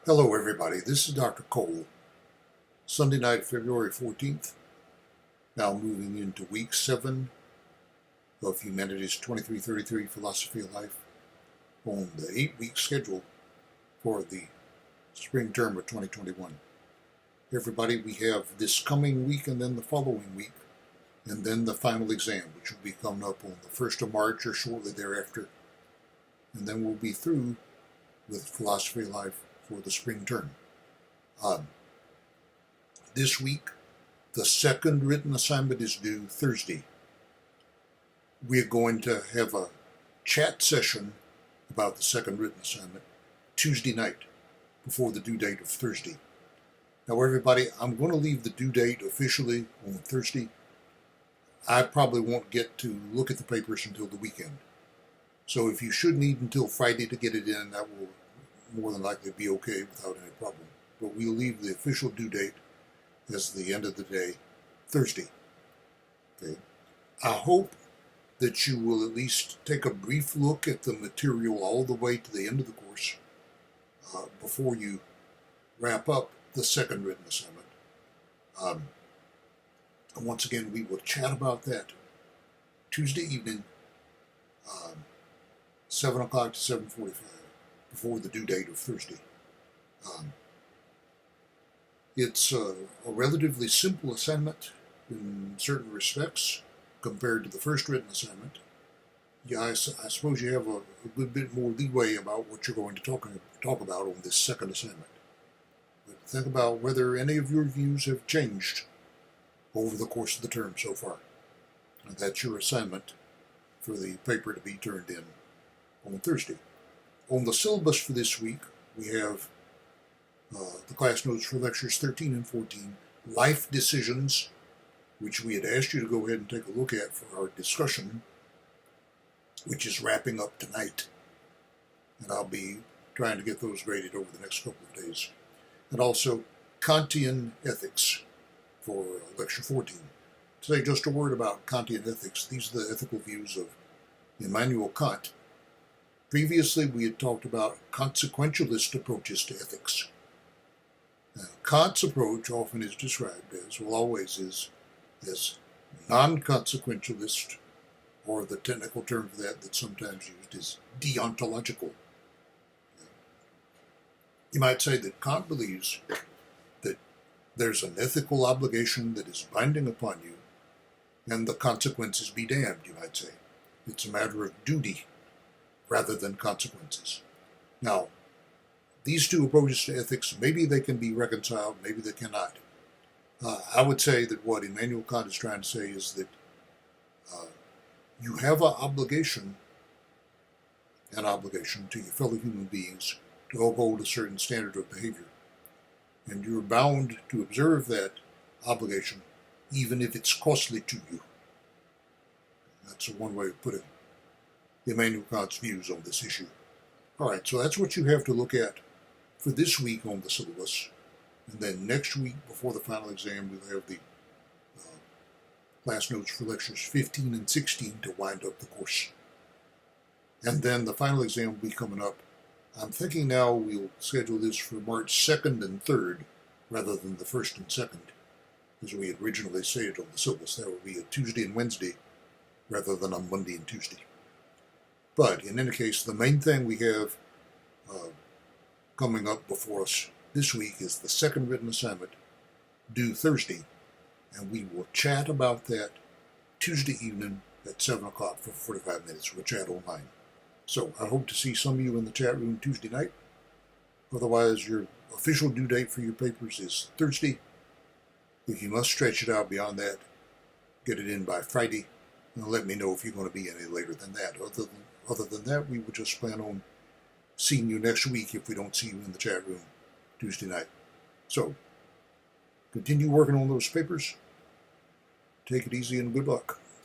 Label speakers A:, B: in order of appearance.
A: Hello everybody, this is Dr. Cole. Sunday night, February 14th. Now moving into week 7 of Humanities 2333 Philosophy of Life on the 8-week schedule for the spring term of 2021. Everybody, we have this coming week and then the following week and then the final exam, which will be coming up on the 1st of March or shortly thereafter. And then we'll be through with Philosophy of Life for the spring term. This week, the second written assignment is due Thursday. We're going to have a chat session about the second written assignment Tuesday night before the due date of Thursday. Now everybody, I'm going to leave the due date officially on Thursday. I probably won't get to look at the papers until the weekend. So if you should need until Friday to get it in, that will more than likely be okay without any problem. But we'll leave the official due date as the end of the day, Thursday. Okay. I hope that you will at least take a brief look at the material all the way to the end of the course before you wrap up the second written assignment. And once again, we will chat about that Tuesday evening, 7 o'clock to 7:45. Before the due date of Thursday. It's a relatively simple assignment in certain respects compared to the first written assignment. Yeah, I suppose you have a good bit more leeway about what you're going to talk about on this second assignment. But think about whether any of your views have changed over the course of the term so far. And that's your assignment for the paper to be turned in on Thursday. On the syllabus for this week, we have the class notes for lectures 13 and 14, life decisions, which we had asked you to go ahead and take a look at for our discussion, which is wrapping up tonight. And I'll be trying to get those graded over the next couple of days. And also Kantian ethics for lecture 14. Today, just a word about Kantian ethics. These are the ethical views of Immanuel Kant. Previously, we had talked about consequentialist approaches to ethics. Now, Kant's approach often is described as, well, always is, as non-consequentialist, or the technical term for that that's sometimes used is deontological. You might say that Kant believes that there's an ethical obligation that is binding upon you, and the consequences be damned, you might say. It's a matter of duty rather than consequences. Now, these two approaches to ethics, maybe they can be reconciled, maybe they cannot. I would say that what Immanuel Kant is trying to say is that you have an obligation to your fellow human beings to uphold a certain standard of behavior. And you're bound to observe that obligation, even if it's costly to you. That's one way of putting Immanuel Kant's views on this issue. All right, so that's what you have to look at for this week on the syllabus. And then next week, before the final exam, we'll have the class notes for lectures 15 and 16 to wind up the course. And then the final exam will be coming up. I'm thinking now we'll schedule this for March 2nd and 3rd, rather than the 1st and 2nd, as we had originally stated on the syllabus. That would be a Tuesday and Wednesday, rather than on Monday and Tuesday. But in any case, the main thing we have coming up before us this week is the second written assignment due Thursday. And we will chat about that Tuesday evening at 7 o'clock for 45 minutes. We'll chat online. So I hope to see some of you in the chat room Tuesday night. Otherwise, your official due date for your papers is Thursday. If you must stretch it out beyond that, get it in by Friday. And let me know if you're going to be any later than that. Other than that, we will just plan on seeing you next week if we don't see you in the chat room Tuesday night. So, continue working on those papers. Take it easy and good luck.